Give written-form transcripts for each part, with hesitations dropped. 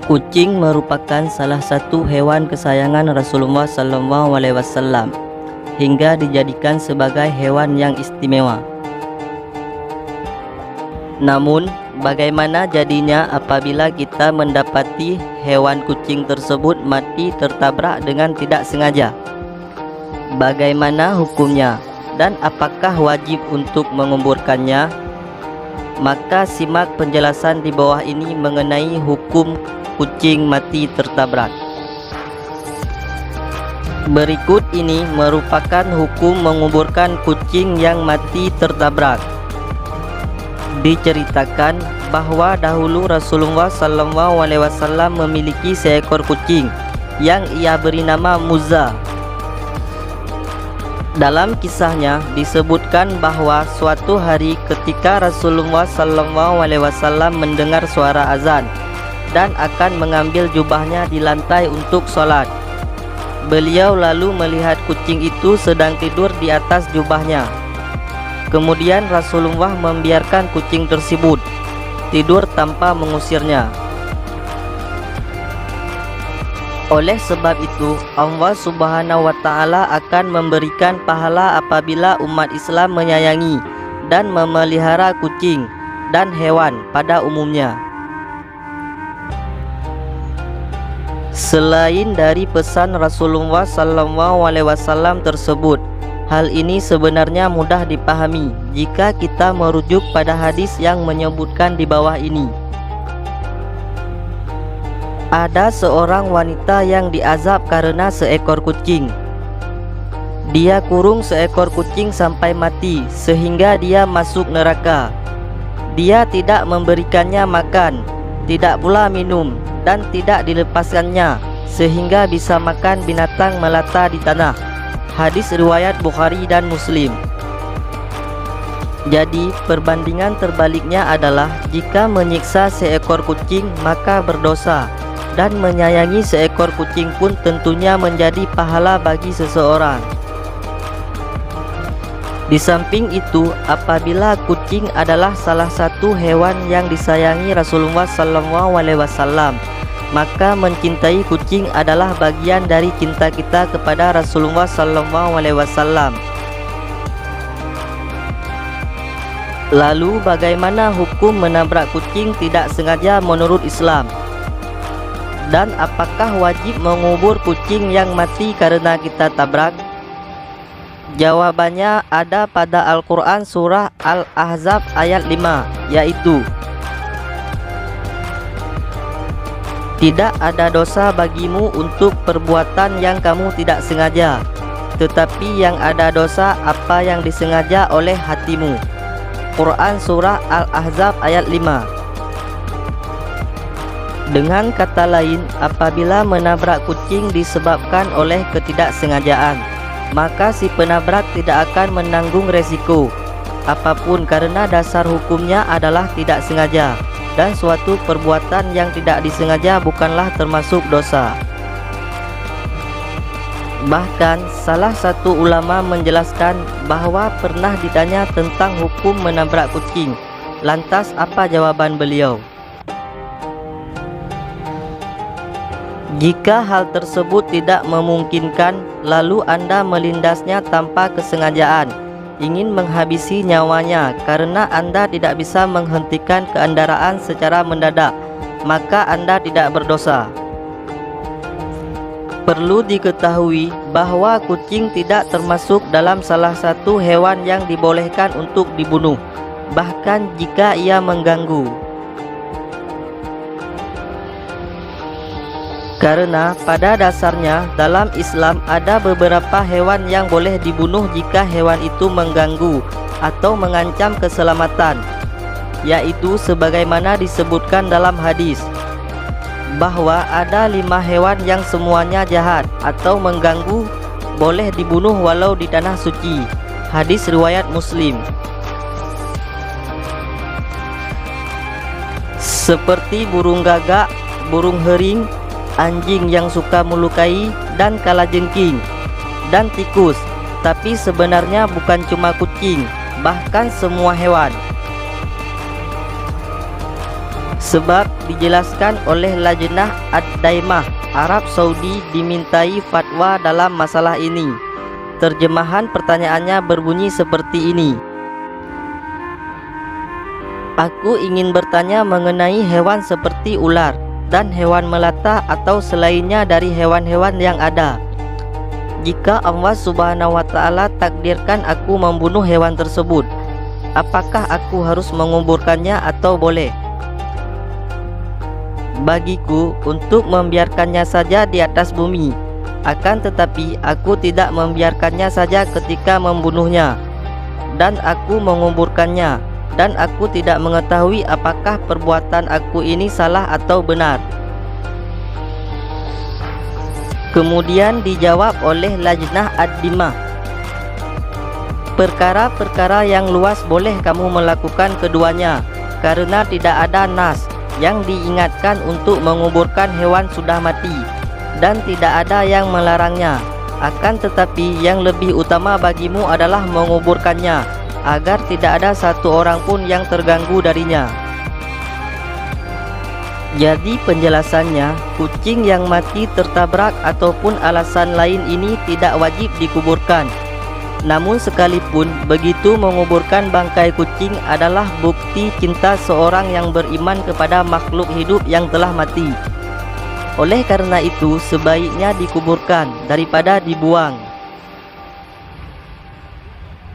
Kucing merupakan salah satu hewan kesayangan Rasulullah SAW hingga dijadikan sebagai hewan yang istimewa. Namun, bagaimana jadinya apabila kita mendapati hewan kucing tersebut mati tertabrak dengan tidak sengaja? Bagaimana hukumnya dan apakah wajib untuk menguburkannya? Maka simak penjelasan di bawah ini mengenai hukum kucing mati tertabrak. Berikut ini merupakan hukum menguburkan kucing yang mati tertabrak. Diceritakan bahwa dahulu Rasulullah SAW memiliki seekor kucing yang ia beri nama Muzza. Dalam kisahnya disebutkan bahwa suatu hari ketika Rasulullah SAW mendengar suara azan dan akan mengambil jubahnya di lantai untuk sholat, beliau lalu melihat kucing itu sedang tidur di atas jubahnya. Kemudian Rasulullah membiarkan kucing tersebut tidur tanpa mengusirnya. Oleh sebab itu, Allah Subhanahu wa Ta'ala akan memberikan pahala apabila umat Islam menyayangi dan memelihara kucing dan hewan pada umumnya. Selain dari pesan Rasulullah SAW tersebut, hal ini sebenarnya mudah dipahami jika kita merujuk pada hadis yang menyebutkan di bawah ini. Ada seorang wanita yang diazab karena seekor kucing. Dia kurung seekor kucing sampai mati sehingga dia masuk neraka. Dia tidak memberikannya makan, tidak pula minum, dan tidak dilepaskannya sehingga bisa makan binatang melata di tanah. Hadis riwayat Bukhari dan Muslim. Jadi perbandingan terbaliknya adalah jika menyiksa seekor kucing maka berdosa, dan menyayangi seekor kucing pun tentunya menjadi pahala bagi seseorang. Di samping itu, apabila kucing adalah salah satu hewan yang disayangi Rasulullah SAW, maka mencintai kucing adalah bagian dari cinta kita kepada Rasulullah SAW. Lalu bagaimana hukum menabrak kucing tidak sengaja menurut Islam? Dan apakah wajib mengubur kucing yang mati karena kita tabrak? Jawabannya ada pada Al-Quran surah Al-Ahzab ayat 5, yaitu tidak ada dosa bagimu untuk perbuatan yang kamu tidak sengaja, tetapi yang ada dosa apa yang disengaja oleh hatimu. Quran surah Al-Ahzab ayat 5. Dengan kata lain, apabila menabrak kucing disebabkan oleh ketidaksengajaan, maka si penabrak tidak akan menanggung resiko apapun karena dasar hukumnya adalah tidak sengaja, dan suatu perbuatan yang tidak disengaja bukanlah termasuk dosa. Bahkan salah satu ulama menjelaskan bahwa pernah ditanya tentang hukum menabrak kucing. Lantas apa jawaban beliau? Jika hal tersebut tidak memungkinkan, lalu Anda melindasnya tanpa kesengajaan, ingin menghabisi nyawanya karena Anda tidak bisa menghentikan kendaraan secara mendadak, maka Anda tidak berdosa. Perlu diketahui bahwa kucing tidak termasuk dalam salah satu hewan yang dibolehkan untuk dibunuh, bahkan jika ia mengganggu. Karena pada dasarnya dalam Islam ada beberapa hewan yang boleh dibunuh jika hewan itu mengganggu atau mengancam keselamatan, yaitu sebagaimana disebutkan dalam hadis bahwa ada 5 hewan yang semuanya jahat atau mengganggu boleh dibunuh walau di tanah suci. Hadis riwayat Muslim. Seperti burung gagak, burung hering, anjing yang suka melukai, dan kalajengking, dan tikus. Tapi sebenarnya bukan cuma kucing, bahkan semua hewan. Sebab dijelaskan oleh Lajnah Ad-Daimah Arab Saudi dimintai fatwa dalam masalah ini. Terjemahan pertanyaannya berbunyi seperti ini. Aku ingin bertanya mengenai hewan seperti ular dan hewan melata atau selainnya dari hewan-hewan yang ada. Jika Allah Subhanahu wa Ta'ala takdirkan aku membunuh hewan tersebut, apakah aku harus menguburkannya atau boleh? Bagiku untuk membiarkannya saja di atas bumi, akan tetapi aku tidak membiarkannya saja ketika membunuhnya, dan aku menguburkannya, dan aku tidak mengetahui apakah perbuatan aku ini salah atau benar. Kemudian dijawab oleh Lajnah Ad-Daimah, perkara-perkara yang luas boleh kamu melakukan keduanya, karena tidak ada nas yang diingatkan untuk menguburkan hewan sudah mati, dan tidak ada yang melarangnya. Akan tetapi yang lebih utama bagimu adalah menguburkannya, agar tidak ada satu orang pun yang terganggu darinya. Jadi penjelasannya, kucing yang mati tertabrak ataupun alasan lain ini tidak wajib dikuburkan. Namun sekalipun begitu, menguburkan bangkai kucing adalah bukti cinta seorang yang beriman kepada makhluk hidup yang telah mati. Oleh karena itu, sebaiknya dikuburkan daripada dibuang.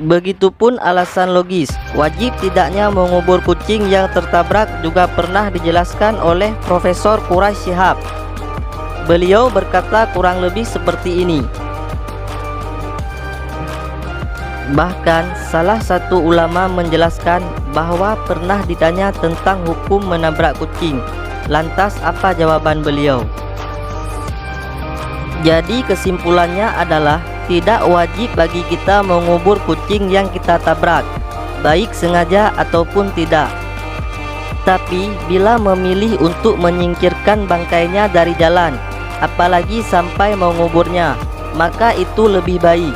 Begitupun alasan logis, wajib tidaknya mengubur kucing yang tertabrak juga pernah dijelaskan oleh Profesor Quraish Shihab. Beliau berkata kurang lebih seperti ini. Bahkan salah satu ulama menjelaskan bahwa pernah ditanya tentang hukum menabrak kucing. Lantas apa jawaban beliau? Jadi kesimpulannya adalah tidak wajib bagi kita mengubur kucing yang kita tabrak, baik sengaja ataupun tidak. Tapi bila memilih untuk menyingkirkan bangkainya dari jalan, apalagi sampai menguburnya, maka itu lebih baik.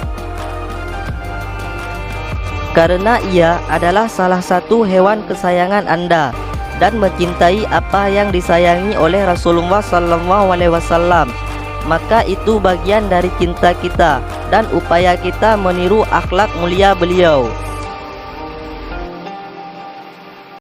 Karena ia adalah salah satu hewan kesayangan Anda dan mencintai apa yang disayangi oleh Rasulullah SAW, maka itu bagian dari cinta kita dan upaya kita meniru akhlak mulia beliau.